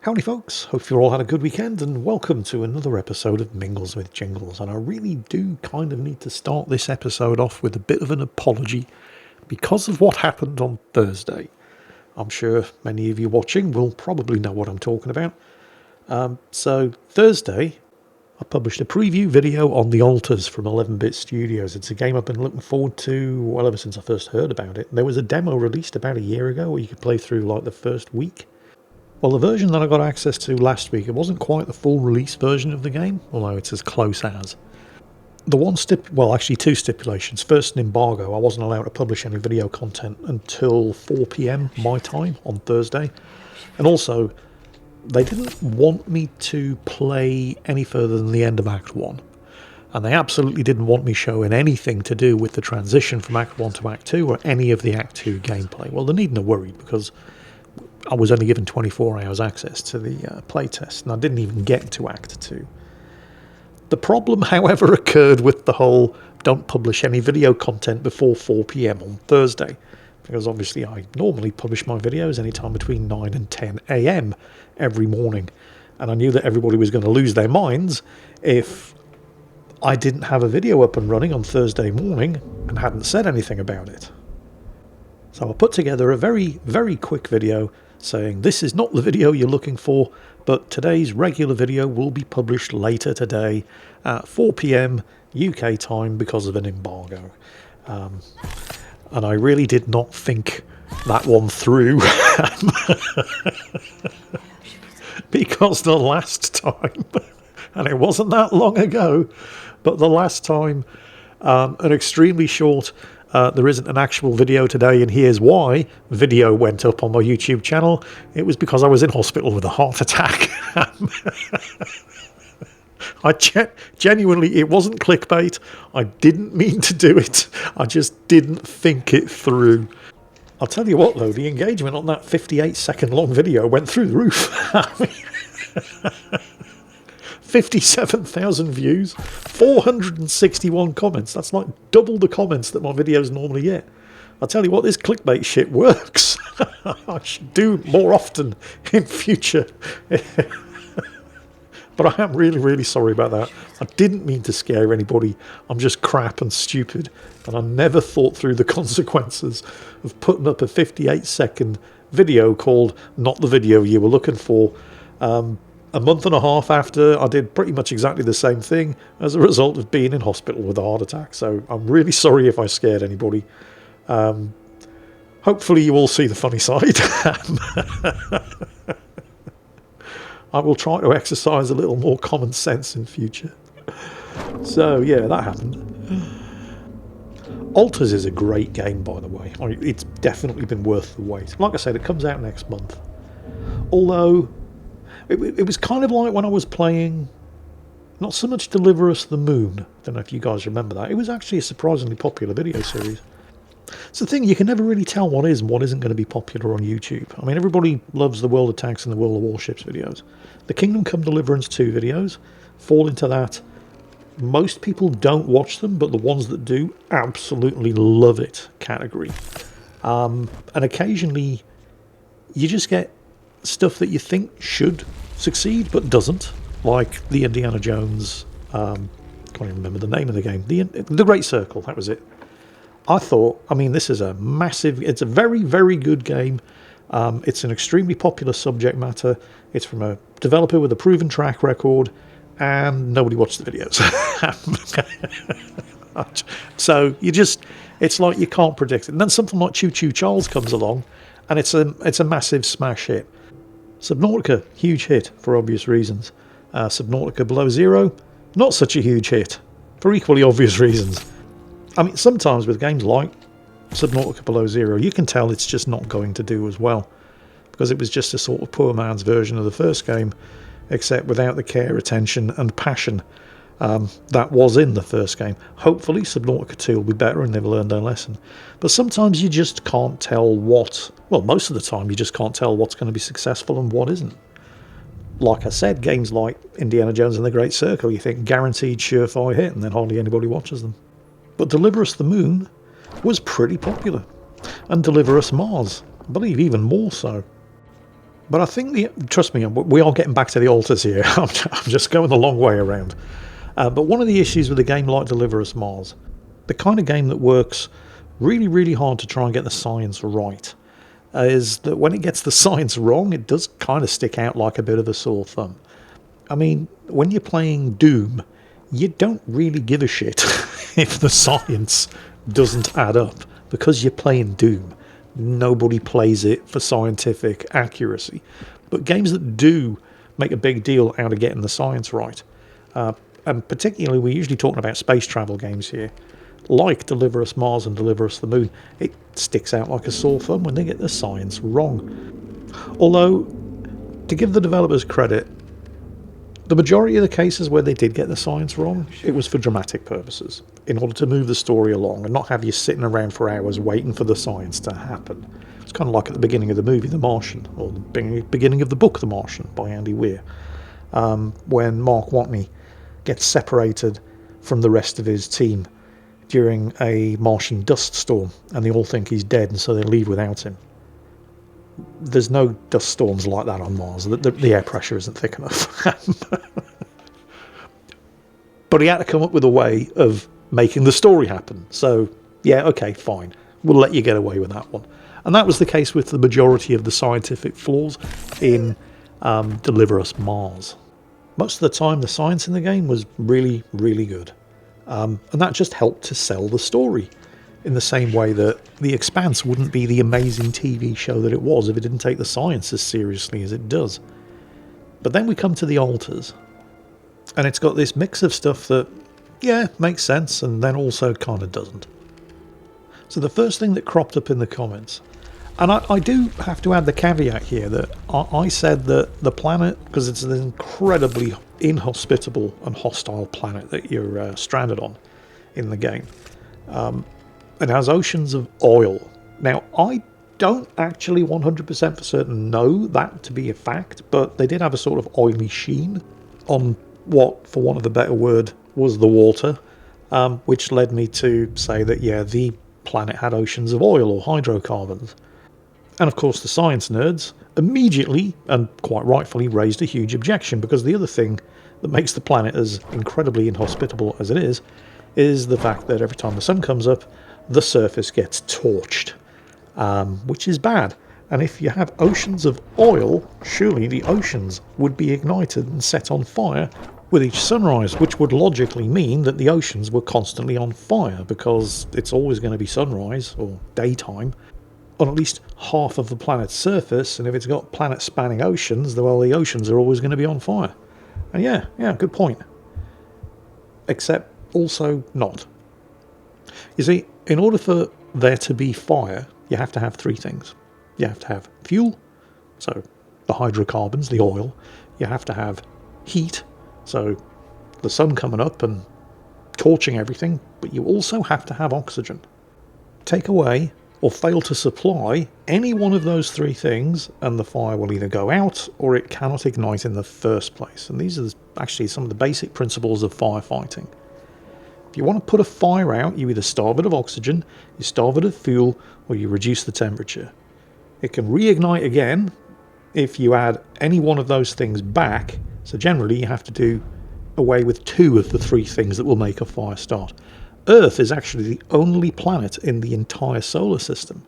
Howdy folks, hope you all had a good weekend and welcome to another episode of Mingles with Jingles. And I really do kind of need to start this episode off with a bit of an apology because of what happened on Thursday. I'm sure many of you watching will probably know what I'm talking about. So Thursday, I published a preview video on The Alters from 11-Bit Studios. It's a game I've been looking forward to, well, ever since I first heard about it. There was a demo released about a year ago where you could play through like the first week. Well, the version that I got access to last week, it wasn't quite the full release version of the game, although it's as close as. Two stipulations. First, an embargo. I wasn't allowed to publish any video content until 4 PM my time on Thursday. And also, they didn't want me to play any further than the end of Act 1. And they absolutely didn't want me showing anything to do with the transition from Act 1 to Act 2 or any of the Act 2 gameplay. Well, they needn't have worried because I was only given 24 hours access to the playtest, and I didn't even get to Act 2. The problem, however, occurred with the whole don't publish any video content before 4 PM on Thursday, because obviously I normally publish my videos anytime between 9 and 10 AM every morning, and I knew that everybody was going to lose their minds if I didn't have a video up and running on Thursday morning and hadn't said anything about it. So I put together a very, very quick video saying this is not the video you're looking for, but today's regular video will be published later today at 4 PM UK time because of an embargo. And I really did not think that one through because the last time, and it wasn't that long ago, but the last time, an extremely short there isn't an actual video today, and here's why video went up on my YouTube channel. It was because I was in hospital with a heart attack. Genuinely, it wasn't clickbait. I didn't mean to do it. I just didn't think it through. I'll tell you what, though, the engagement on that 58-second long video went through the roof. 57,000 views, 461 comments. That's like double the comments that my videos normally get. I'll tell you what, this clickbait shit works. I should do more often in future. But I am really, really sorry about that. I didn't mean to scare anybody. I'm just crap and stupid. And I never thought through the consequences of putting up a 58-second video called Not the Video You Were Looking For. A month and a half after, I did pretty much exactly the same thing as a result of being in hospital with a heart attack. So I'm really sorry if I scared anybody. Hopefully you all see the funny side. I will try to exercise a little more common sense in future. So yeah, that happened. Alters is a great game, by the way. It's definitely been worth the wait. Like I said, it comes out next month. Although it was kind of like when I was playing, not so much Deliver Us the Moon. I don't know if you guys remember that. It was actually a surprisingly popular video series. It's the thing, you can never really tell what is and what isn't going to be popular on YouTube. I mean, everybody loves the World of Tanks and the World of Warships videos. The Kingdom Come Deliverance 2 videos fall into that. Most people don't watch them, but the ones that do absolutely love it category. And occasionally you just get stuff that you think should succeed but doesn't, like the Indiana Jones, can't even remember the name of the game, the Great Circle, that was it. I thought, I mean, this is it's a very, very good game. It's an extremely popular subject matter. It's from a developer with a proven track record, and nobody watched the videos. So it's like you can't predict it. And then something like Choo Choo Charles comes along, and it's a massive smash hit. Subnautica, huge hit for obvious reasons. Subnautica Below Zero, not such a huge hit for equally obvious reasons. I mean, sometimes with games like Subnautica Below Zero, you can tell it's just not going to do as well, because it was just a sort of poor man's version of the first game, except without the care, attention and passion that was in the first game. Hopefully Subnautica 2 will be better and they've learned their lesson. But sometimes you just can't tell most of the time you just can't tell what's going to be successful and what isn't. Like I said, games like Indiana Jones and the Great Circle, you think guaranteed surefire hit, and then hardly anybody watches them. But Deliver Us the Moon was pretty popular, and Deliver Us Mars, I believe even more so. But I think, trust me, we are getting back to the altars here. I'm just going the long way around. But one of the issues with a game like Deliver Us Mars, the kind of game that works really, really hard to try and get the science right, is that when it gets the science wrong, it does kind of stick out like a bit of a sore thumb. I mean, when you're playing Doom, you don't really give a shit if the science doesn't add up, because you're playing Doom. Nobody plays it for scientific accuracy. But games that do make a big deal out of getting the science right, and particularly we're usually talking about space travel games here, like Deliver Us Mars and Deliver Us the Moon, it sticks out like a sore thumb when they get the science wrong. Although, to give the developers credit, the majority of the cases where they did get the science wrong, it was for dramatic purposes, in order to move the story along and not have you sitting around for hours waiting for the science to happen. It's kind of like at the beginning of the movie The Martian, or the beginning of the book The Martian by Andy Weir, when Mark Watney gets separated from the rest of his team during a Martian dust storm, and they all think he's dead, and so they leave without him. There's no dust storms like that on Mars. The air pressure isn't thick enough. But he had to come up with a way of making the story happen. So, yeah, okay, fine. We'll let you get away with that one. And that was the case with the majority of the scientific flaws in Deliver Us Mars. Most of the time, the science in the game was really, really good. And that just helped to sell the story, in the same way that The Expanse wouldn't be the amazing TV show that it was if it didn't take the science as seriously as it does. But then we come to the altars, and it's got this mix of stuff that, yeah, makes sense, and then also kind of doesn't. So the first thing that cropped up in the comments, and I do have to add the caveat here that I said that the planet, because it's an incredibly inhospitable and hostile planet that you're stranded on in the game, it has oceans of oil. Now, I don't actually 100% for certain know that to be a fact, but they did have a sort of oily sheen on what, for want of a better word, was the water, which led me to say that, yeah, the planet had oceans of oil or hydrocarbons. And of course the science nerds immediately, and quite rightfully, raised a huge objection, because the other thing that makes the planet as incredibly inhospitable as it is the fact that every time the sun comes up, the surface gets torched, which is bad. And if you have oceans of oil, surely the oceans would be ignited and set on fire with each sunrise, which would logically mean that the oceans were constantly on fire, because it's always going to be sunrise, or daytime, on at least half of the planet's surface, and if it's got planet-spanning oceans, well, the oceans are always going to be on fire. And yeah, good point. Except also not. You see, in order for there to be fire, you have to have three things. You have to have fuel, so the hydrocarbons, the oil. You have to have heat, so the sun coming up and torching everything, but you also have to have oxygen. Take away or fail to supply any one of those three things, and the fire will either go out or it cannot ignite in the first place. And these are actually some of the basic principles of firefighting. If you want to put a fire out, you either starve it of oxygen, you starve it of fuel, or you reduce the temperature. It can reignite again if you add any one of those things back, so generally you have to do away with two of the three things that will make a fire start. Earth is actually the only planet in the entire solar system.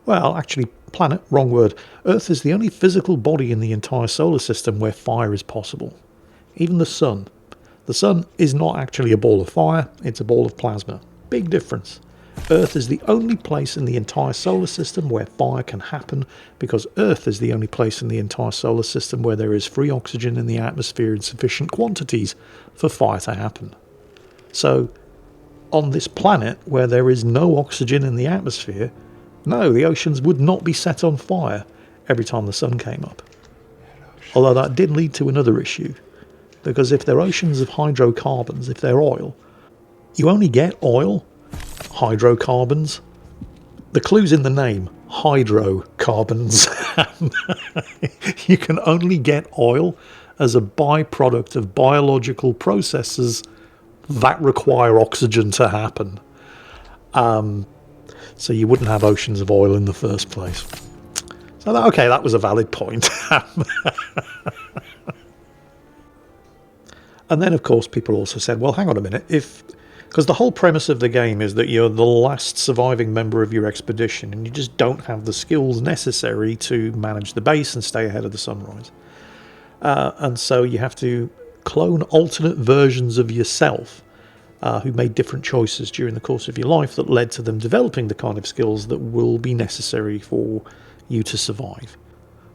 Well, actually, planet, wrong word. Earth is the only physical body in the entire solar system where fire is possible. Even the sun. The sun is not actually a ball of fire, it's a ball of plasma. Big difference. Earth is the only place in the entire solar system where fire can happen, because Earth is the only place in the entire solar system where there is free oxygen in the atmosphere in sufficient quantities for fire to happen. So, on this planet where there is no oxygen in the atmosphere, no, the oceans would not be set on fire every time the sun came up. Although that did lead to another issue, because if they're oceans of hydrocarbons, if they're oil, you only get oil, hydrocarbons. The clue's in the name, hydrocarbons. You can only get oil as a byproduct of biological processes that require oxygen to happen. So you wouldn't have oceans of oil in the first place. So, okay, that was a valid point. And then, of course, people also said, well, hang on a minute, because the whole premise of the game is that you're the last surviving member of your expedition and you just don't have the skills necessary to manage the base and stay ahead of the sunrise. And so you have to clone alternate versions of yourself who made different choices during the course of your life that led to them developing the kind of skills that will be necessary for you to survive.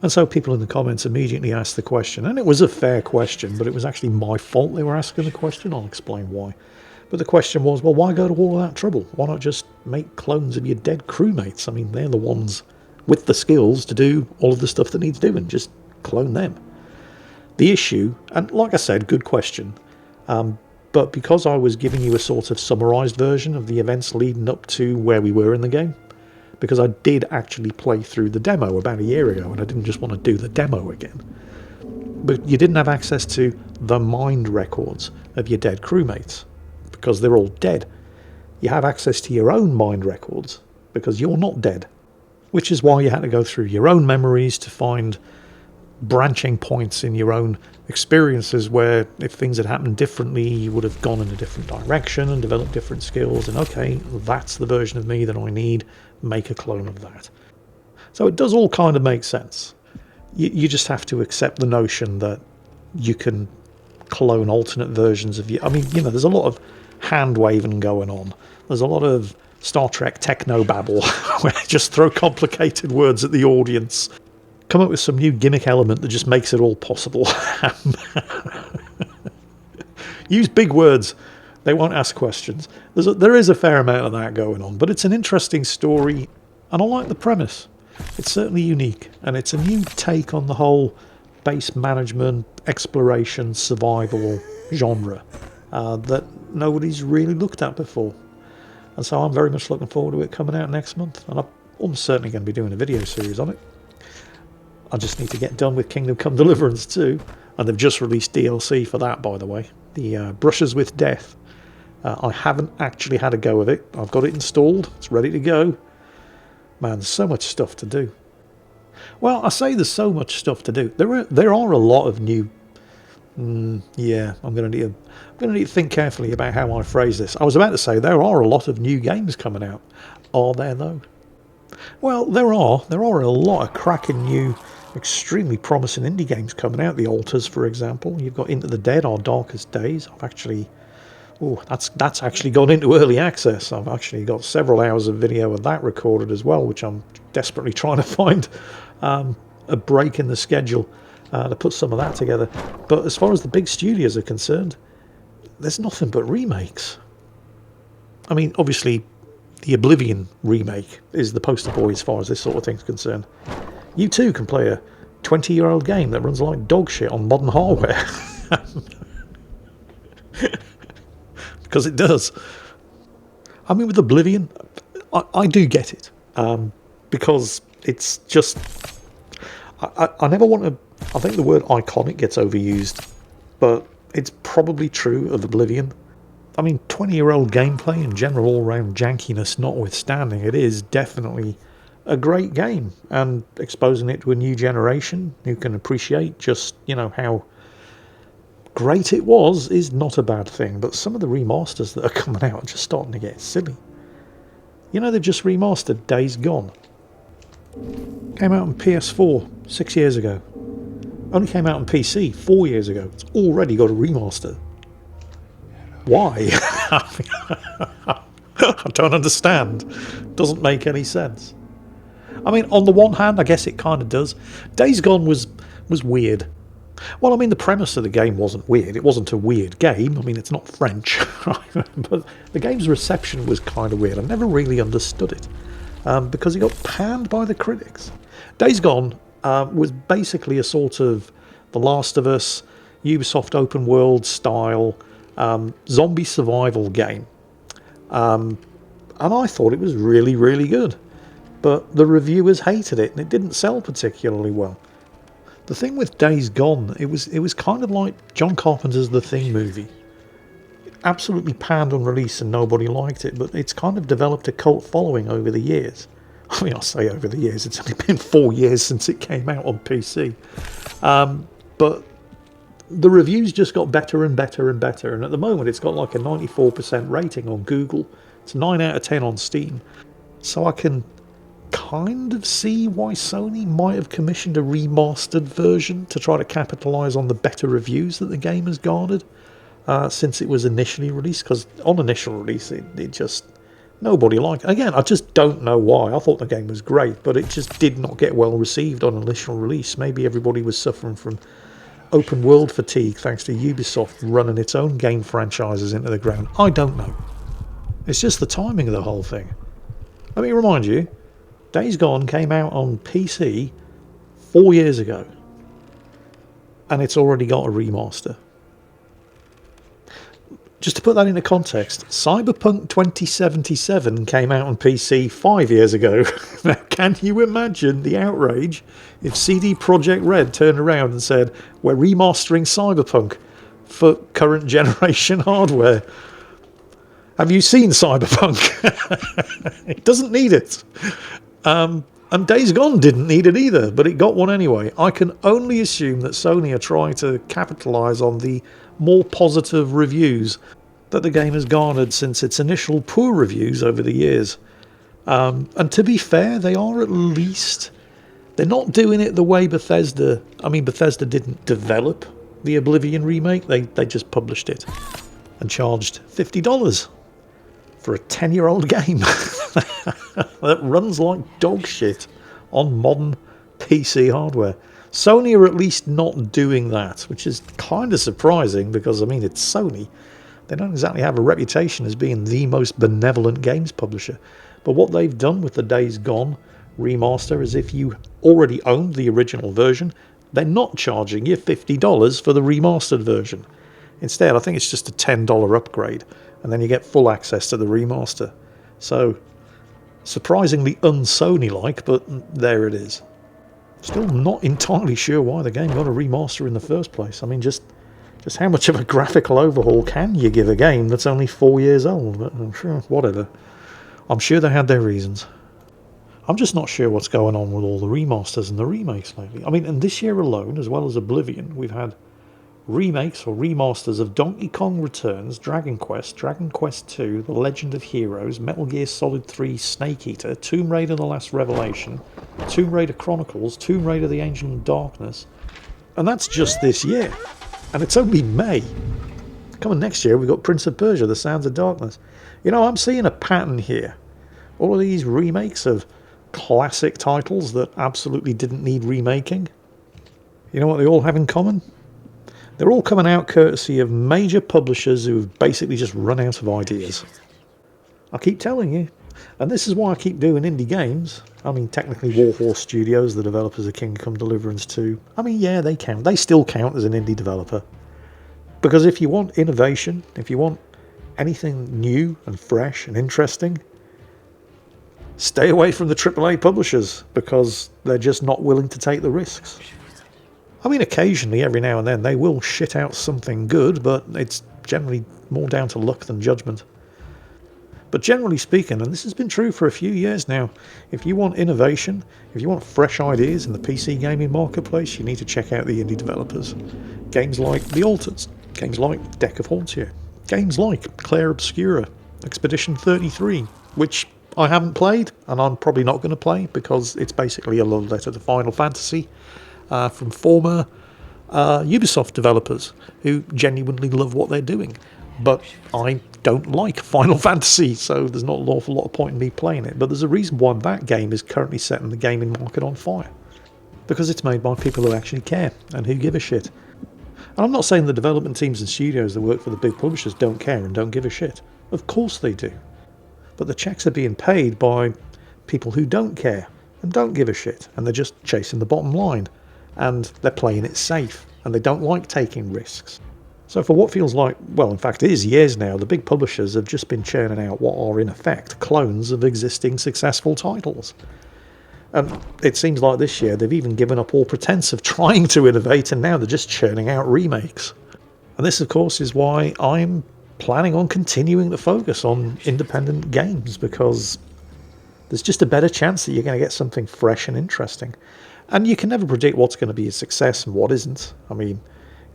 And so people in the comments immediately asked the question, and it was a fair question, but it was actually my fault they were asking the question. I'll explain why. But the question was, well, why go to all that trouble? Why not just make clones of your dead crewmates? I mean, they're the ones with the skills to do all of the stuff that needs doing. Just clone them. The issue, and like I said, good question, but because I was giving you a sort of summarised version of the events leading up to where we were in the game, because I did actually play through the demo about a year ago, and I didn't just want to do the demo again. But you didn't have access to the mind records of your dead crewmates, because they're all dead. You have access to your own mind records, because you're not dead. Which is why you had to go through your own memories to find branching points in your own experiences where if things had happened differently, you would have gone in a different direction and developed different skills. And okay, that's the version of me that I need. Make a clone of that. So it does all kind of make sense. You just have to accept the notion that you can clone alternate versions of you. I mean, you know, there's a lot of hand waving going on. There's a lot of Star Trek techno babble where they just throw complicated words at the audience. Come up with some new gimmick element that just makes it all possible. Use big words. They won't ask questions. There is a fair amount of that going on, but it's an interesting story, and I like the premise. It's certainly unique, and it's a new take on the whole base management, exploration, survival genre that nobody's really looked at before. And so I'm very much looking forward to it coming out next month, and I'm almost certainly going to be doing a video series on it. I just need to get done with Kingdom Come Deliverance 2, and they've just released DLC for that, by the way. The Brushes with Death. I haven't actually had a go of it. I've got it installed. It's ready to go. Man, there's so much stuff to do. Well, I say there's so much stuff to do. There are a lot of new... yeah, I'm going to need to think carefully about how I phrase this. I was about to say there are a lot of new games coming out. Are there, though? Well, there are. There are a lot of cracking new, extremely promising indie games coming out. The Alters, for example. You've got Into the Dead, Our Darkest Days. I've actually... Oh, that's actually gone into early access. I've actually got several hours of video of that recorded as well, which I'm desperately trying to find a break in the schedule to put some of that together. But as far as the big studios are concerned, there's nothing but remakes. I mean, obviously, the Oblivion remake is the poster boy as far as this sort of thing's concerned. You too can play a 20-year-old game that runs like dog shit on modern hardware. Because it does. I mean, with Oblivion, I do get it. Because it's just... I never want to... I think the word iconic gets overused. But it's probably true of Oblivion. I mean, 20-year-old gameplay and general all-round jankiness notwithstanding, it is definitely a great game. And exposing it to a new generation who can appreciate just, you know, how great it was is not a bad thing. But some of the remasters that are coming out are just starting to get silly. You know, they've just remastered Days Gone. Came out on PS4 6 years ago. Only came out on PC 4 years ago. It's already got a remaster. Why? I don't understand. Doesn't make any sense. I mean, on the one hand, I guess it kind of does. Days Gone was weird. Well, I mean, the premise of the game wasn't weird. It wasn't a weird game. I mean, it's not French, right? But the game's reception was kind of weird. I never really understood it because it got panned by the critics. Days Gone was basically a sort of The Last of Us, Ubisoft open world style zombie survival game. And I thought it was really, really good. But the reviewers hated it and it didn't sell particularly well. The thing with Days Gone, it was kind of like John Carpenter's The Thing movie. It absolutely panned on release and nobody liked it, but it's kind of developed a cult following over the years. I mean, I say over the years, it's only been 4 years since it came out on PC. But the reviews just got better and better and better. And at the moment, it's got like a 94% rating on Google. It's 9 out of 10 on Steam. So I can kind of see why Sony might have commissioned a remastered version to try to capitalise on the better reviews that the game has garnered since it was initially released. Because on initial release, it just... nobody liked it. Again, I just don't know why. I thought the game was great, but it just did not get well received on initial release. Maybe everybody was suffering from open world fatigue thanks to Ubisoft running its own game franchises into the ground. I don't know. It's just the timing of the whole thing. Let me remind you, Days Gone came out on PC 4 years ago, and it's already got a remaster. Just to put that into context, Cyberpunk 2077 came out on PC 5 years ago. Now, can you imagine the outrage if CD Projekt Red turned around and said, we're remastering Cyberpunk for current generation hardware? Have you seen Cyberpunk? It doesn't need it. And Days Gone didn't need it either, but it got one anyway. I can only assume that Sony are trying to capitalise on the more positive reviews that the game has garnered since its initial poor reviews over the years. And to be fair, they are at least... they're not doing it the way Bethesda... I mean, Bethesda didn't develop the Oblivion remake. They just published it and charged $50 for a 10-year-old game that runs like dog shit on modern PC hardware. Sony are at least not doing that, which is kind of surprising because, I mean, it's Sony. They don't exactly have a reputation as being the most benevolent games publisher. But what they've done with the Days Gone remaster is if you already owned the original version, they're not charging you $50 for the remastered version. Instead, I think it's just a $10 upgrade, and then you get full access to the remaster. So, surprisingly un-Sony-like, but there it is. Still not entirely sure why the game got a remaster in the first place. I mean, just how much of a graphical overhaul can you give a game that's only 4 years old? But I'm sure, whatever. I'm sure they had their reasons. I'm just not sure what's going on with all the remasters and the remakes lately. I mean, and this year alone, as well as Oblivion, we've had remakes or remasters of Donkey Kong Returns, Dragon Quest II, The Legend of Heroes, Metal Gear Solid 3 Snake Eater, Tomb Raider The Last Revelation, Tomb Raider Chronicles, Tomb Raider The Ancient Darkness. And that's just this year. And it's only May. Coming next year, we've got Prince of Persia, The Sands of Darkness. You know, I'm seeing a pattern here. All of these remakes of classic titles that absolutely didn't need remaking. You know what they all have in common? They're all coming out courtesy of major publishers who've basically just run out of ideas. I keep telling you. And this is why I keep doing indie games. I mean, technically Warhorse Studios, the developers of Kingdom Come Deliverance 2. I mean, yeah, they count. They still count as an indie developer. Because if you want innovation, if you want anything new and fresh and interesting, stay away from the AAA publishers because they're just not willing to take the risks. I mean, occasionally, every now and then, they will shit out something good, but it's generally more down to luck than judgment. But generally speaking, and this has been true for a few years now, if you want innovation, if you want fresh ideas in the PC gaming marketplace, you need to check out the indie developers. Games like The Alters, games like Deck of Hauntia, games like Clair Obscura, Expedition 33, which I haven't played, and I'm probably not going to play, because it's basically a love letter to Final Fantasy from former Ubisoft developers who genuinely love what they're doing. But I don't like Final Fantasy, so there's not an awful lot of point in me playing it. But there's a reason why that game is currently setting the gaming market on fire. Because it's made by people who actually care and who give a shit. And I'm not saying the development teams and studios that work for the big publishers don't care and don't give a shit. Of course they do. But the checks are being paid by people who don't care and don't give a shit. And they're just chasing the bottom line. And they're playing it safe. And they don't like taking risks. So for what feels like, well, in fact, it is years now, the big publishers have just been churning out what are, in effect, clones of existing successful titles. And it seems like this year they've even given up all pretense of trying to innovate, and now they're just churning out remakes. And this, of course, is why I'm planning on continuing to focus on independent games, because there's just a better chance that you're going to get something fresh and interesting. And you can never predict what's going to be a success and what isn't. I mean,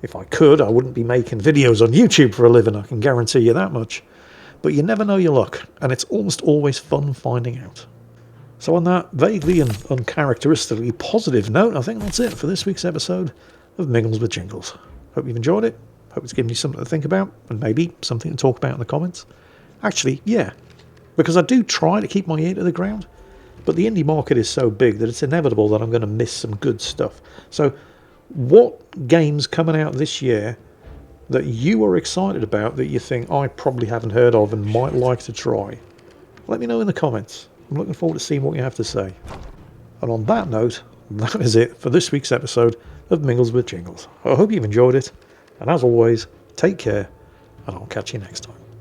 if I could, I wouldn't be making videos on YouTube for a living, I can guarantee you that much. But you never know your luck, and it's almost always fun finding out. So on that vaguely and uncharacteristically positive note, I think that's it for this week's episode of Mingles with Jingles. Hope you've enjoyed it. Hope it's given you something to think about, and maybe something to talk about in the comments. Actually, yeah, because I do try to keep my ear to the ground, but the indie market is so big that it's inevitable that I'm going to miss some good stuff. So what games coming out this year that you are excited about that you think I probably haven't heard of and might like to try? Let me know in the comments. I'm looking forward to seeing what you have to say. And on that note, that is it for this week's episode of Mingles with Jingles. I hope you've enjoyed it, and as always, take care, and I'll catch you next time.